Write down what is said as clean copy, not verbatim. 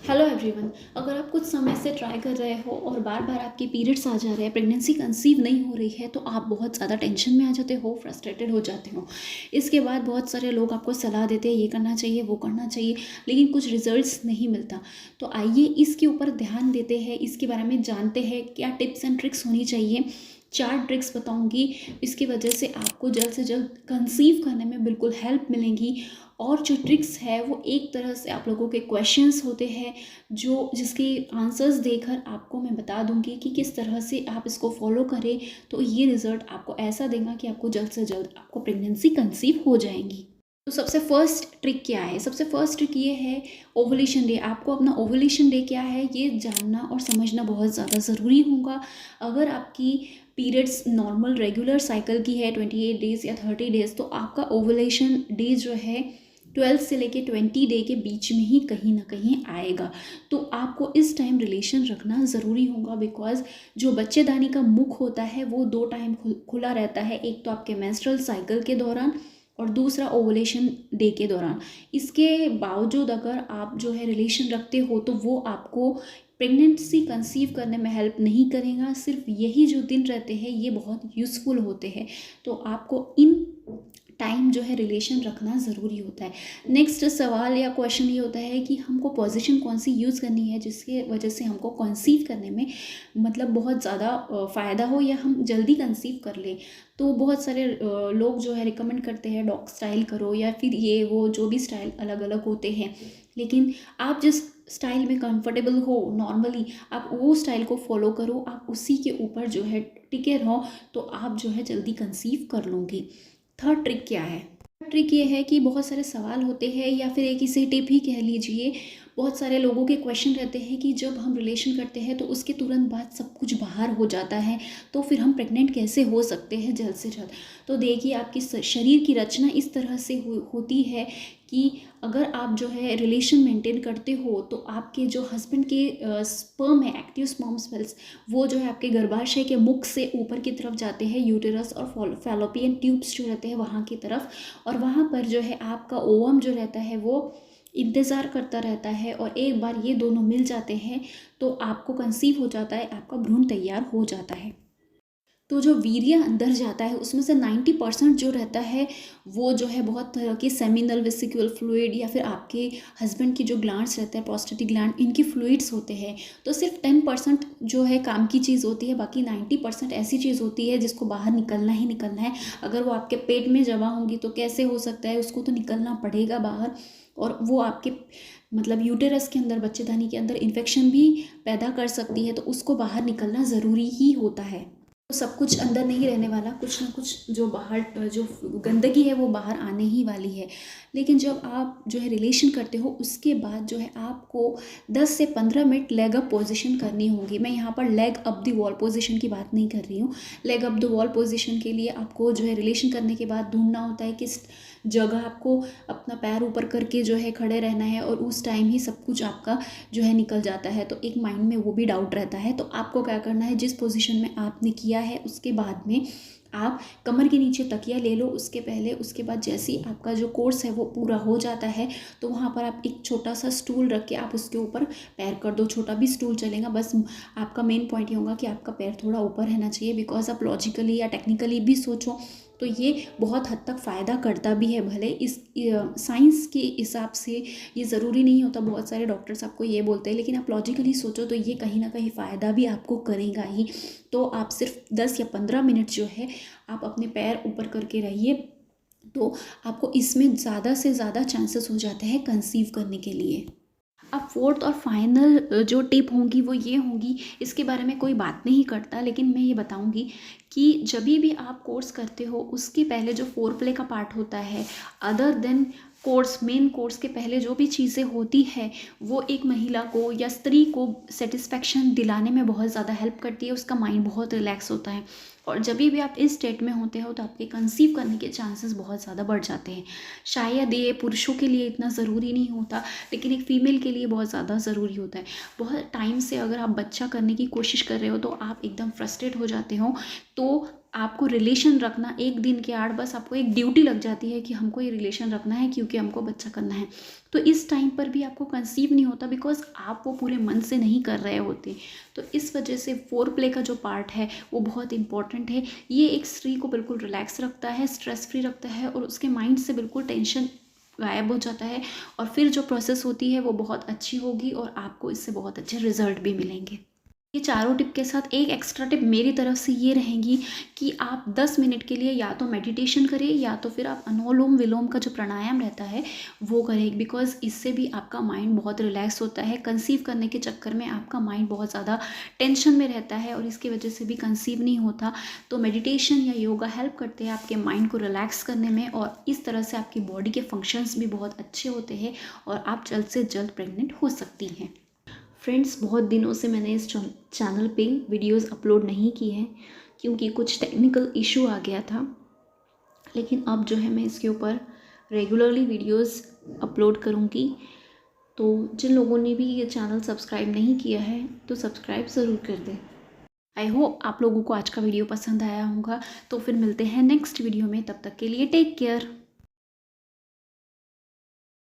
Hello everyone. अगर आप कुछ समय से ट्राई कर रहे हो और बार बार आपके पीरियड्स आ जा रहे हैं, प्रेगनेंसी कंसीव नहीं हो रही है, तो आप बहुत ज़्यादा टेंशन में आ जाते हो, फ्रस्ट्रेटेड हो जाते हो। इसके बाद बहुत सारे लोग आपको सलाह देते हैं ये करना चाहिए वो करना चाहिए, लेकिन कुछ रिजल्ट्स नहीं मिलता। तो आइए इसके ऊपर ध्यान देते हैं, इसके बारे में जानते हैं क्या टिप्स एंड ट्रिक्स होनी चाहिए। 4 ट्रिक्स बताऊंगी, इसकी वजह से आपको जल्द से जल्द कंसीव करने में बिल्कुल हेल्प मिलेंगी। और जो ट्रिक्स है वो एक तरह से आप लोगों के क्वेश्चंस होते हैं जो जिसके आंसर्स देकर आपको मैं बता दूंगी कि किस तरह से आप इसको फॉलो करें, तो ये रिज़ल्ट आपको ऐसा देगा कि आपको जल्द से जल्द आपको प्रेगनेंसी कंसीव हो जाएंगी। तो सबसे फर्स्ट ट्रिक क्या है? सबसे फर्स्ट ट्रिक ये है ओवुलेशन डे। आपको अपना ओवुलेशन डे क्या है ये जानना और समझना बहुत ज़्यादा ज़रूरी होगा। अगर आपकी पीरियड्स नॉर्मल रेगुलर साइकिल की है 28 डेज़ या 30 डेज़, तो आपका ओवुलेशन डे जो है 12 से लेके 20 डे के बीच में ही कहीं ना कहीं आएगा। तो आपको इस टाइम रिलेशन रखना ज़रूरी होगा, बिकॉज जो बच्चेदानी का मुख होता है वो 2 टाइम खुला रहता है। एक तो आपके मेंस्ट्रुअल साइकिल के दौरान और दूसरा ओवुलेशन डे के दौरान। इसके बावजूद अगर आप जो है रिलेशन रखते हो तो वो आपको प्रेगनेंसी कंसीव करने में हेल्प नहीं करेगा। सिर्फ यही जो दिन रहते हैं ये बहुत यूज़फुल होते हैं, तो आपको इन टाइम जो है रिलेशन रखना ज़रूरी होता है। नेक्स्ट सवाल या क्वेश्चन ये होता है कि हमको पोजीशन कौन सी यूज़ करनी है जिसके वजह से हमको कंसीव करने में मतलब बहुत ज़्यादा फ़ायदा हो या हम जल्दी कंसीव कर लें। तो बहुत सारे लोग जो है रिकमेंड करते हैं डॉग स्टाइल करो या फिर ये वो जो भी स्टाइल अलग अलग होते हैं, लेकिन आप जिस स्टाइल में कंफर्टेबल हो नॉर्मली आप वो स्टाइल को फॉलो करो। आप उसी के ऊपर जो है टिके रहो, तो आप जो है जल्दी कंसीव कर लोगे। थर्ड ट्रिक क्या है? ट्रिक ये है कि बहुत सारे सवाल होते हैं या फिर एक इसे टिप ही कह लीजिए। बहुत सारे लोगों के क्वेश्चन रहते हैं कि जब हम रिलेशन करते हैं तो उसके तुरंत बाद सब कुछ बाहर हो जाता है, तो फिर हम प्रेग्नेंट कैसे हो सकते हैं जल्द से जल्द? तो देखिए आपकी शरीर की रचना इस तरह से होती है कि अगर आप जो है रिलेशन मेंटेन करते हो तो आपके जो हस्बैंड के स्पर्म है, एक्टिव स्पर्म सेल्स, वो जो है आपके गर्भाशय के मुख से ऊपर की तरफ जाते हैं, यूटेरस और फैलोपियन ट्यूब्स जो रहते हैं वहाँ की तरफ। और वहाँ पर जो है आपका ओवम जो रहता है वो इंतज़ार करता रहता है, और एक बार ये दोनों मिल जाते हैं तो आपको कंसीव हो जाता है, आपका भ्रूण तैयार हो जाता है। तो जो वीर्य अंदर जाता है उसमें से 90% जो रहता है वो जो है बहुत तरह के सेमिनल वेसिकुलर फ्लूइड या फिर आपके हस्बैंड की जो ग्लैंड्स रहते हैं, प्रोस्टेटिक ग्लैंड, इनकी फ्लूइड्स होते हैं। तो सिर्फ 10% जो है काम की चीज़ होती है, बाकी 90% ऐसी चीज़ होती है जिसको बाहर निकलना ही निकलना है। अगर वो आपके पेट में जमा होंगी तो कैसे हो सकता है, उसको तो निकलना पड़ेगा बाहर। और वो आपके मतलब यूटेरस के अंदर, बच्चेदानी के अंदर इन्फेक्शन भी पैदा कर सकती है, तो उसको बाहर निकलना ज़रूरी ही होता है। तो सब कुछ अंदर नहीं रहने वाला, कुछ ना कुछ जो बाहर जो गंदगी है वो बाहर आने ही वाली है। लेकिन जब आप जो है रिलेशन करते हो उसके बाद जो है आपको 10 से 15 मिनट लेग अप पोजीशन करनी होगी। मैं यहाँ पर leg up the wall position की बात नहीं कर रही हूँ। Leg up the wall position के लिए आपको जो है रिलेशन करने के बाद ढूंढना होता है किस जगह आपको अपना पैर ऊपर करके जो है खड़े रहना है, और उस टाइम ही सब कुछ आपका जो है निकल जाता है। तो एक माइंड में वो भी डाउट रहता है। तो आपको क्या करना है, जिस पोजीशन में आपने किया है उसके बाद में आप कमर के नीचे तकिया ले लो। उसके बाद जैसे ही आपका जो कोर्स है वो पूरा हो जाता है तो वहाँ पर आप एक छोटा सा स्टूल रख के आप उसके ऊपर पैर कर दो। छोटा भी स्टूल चलेगा, बस आपका मेन पॉइंट ये होगा कि आपका पैर थोड़ा ऊपर रहना चाहिए। बिकॉज आप लॉजिकली या टेक्निकली भी सोचो तो ये बहुत हद तक फ़ायदा करता भी है। भले इस साइंस के हिसाब से ये ज़रूरी नहीं होता, बहुत सारे डॉक्टर्स आपको ये बोलते हैं, लेकिन आप लॉजिकली सोचो तो ये कहीं ना कहीं फ़ायदा भी आपको करेगा ही। तो आप सिर्फ 10 या 15 मिनट जो है आप अपने पैर ऊपर करके रहिए, तो आपको इसमें ज़्यादा से ज़्यादा चांसेस हो जाते हैं कंसीव करने के लिए। अब फोर्थ और फाइनल जो टिप होंगी वो ये होंगी, इसके बारे में कोई बात नहीं करता लेकिन मैं ये बताऊंगी कि जब भी आप कोर्स करते हो उसके पहले जो फोर प्ले का पार्ट होता है, other than course, main course के पहले जो भी चीज़ें होती है वो एक महिला को या स्त्री को सेटिस्फेक्शन दिलाने में बहुत ज़्यादा हेल्प करती है। उसका माइंड बहुत रिलैक्स होता है, और जब भी आप इस स्टेट में होते हो तो आपके कंसीव करने के चांसेस बहुत ज़्यादा बढ़ जाते हैं। शायद ये पुरुषों के लिए इतना ज़रूरी नहीं होता, लेकिन एक फ़ीमेल के लिए बहुत ज़्यादा ज़रूरी होता है। बहुत टाइम से अगर आप बच्चा करने की कोशिश कर रहे हो तो आप एकदम फ्रस्ट्रेट हो जाते हो, तो आपको रिलेशन रखना एक दिन के आड़ बस आपको एक ड्यूटी लग जाती है कि हमको ये रिलेशन रखना है क्योंकि हमको बच्चा करना है। तो इस टाइम पर भी आपको कंसीव नहीं होता बिकॉज आप वो पूरे मन से नहीं कर रहे होते। तो इस वजह से फोर प्ले का जो पार्ट है वो बहुत इंपॉर्टेंट है। ये एक स्त्री को बिल्कुल रिलैक्स रखता है, स्ट्रेस फ्री रखता है और उसके माइंड से बिल्कुल टेंशन गायब हो जाता है और फिर जो प्रोसेस होती है वो बहुत अच्छी होगी और आपको इससे बहुत अच्छे रिजल्ट भी मिलेंगे। ये चारों टिप के साथ एक एक्स्ट्रा टिप मेरी तरफ से ये रहेंगी कि आप 10 मिनट के लिए या तो मेडिटेशन करें या तो फिर आप अनुलोम विलोम का जो प्राणायाम रहता है वो करें, बिकॉज इससे भी आपका माइंड बहुत रिलैक्स होता है। कंसीव करने के चक्कर में आपका माइंड बहुत ज़्यादा टेंशन में रहता है और इसकी वजह से भी कंसीव नहीं होता। तो मेडिटेशन या योगा हेल्प करते हैं आपके माइंड को रिलैक्स करने में और इस तरह से आपकी बॉडी के फंक्शंस भी बहुत अच्छे होते हैं और आप जल्द से जल्द प्रेग्नेंट हो सकती हैं। फ्रेंड्स, बहुत दिनों से मैंने इस चैनल पे वीडियोस अपलोड नहीं की है क्योंकि कुछ टेक्निकल इशू आ गया था, लेकिन अब जो है मैं इसके ऊपर रेगुलरली वीडियोस अपलोड करूँगी। तो जिन लोगों ने भी ये चैनल सब्सक्राइब नहीं किया है तो सब्सक्राइब ज़रूर कर दें। आई होप आप लोगों को आज का वीडियो पसंद आया होगा। तो फिर मिलते हैं नेक्स्ट वीडियो में, तब तक के लिए टेक केयर।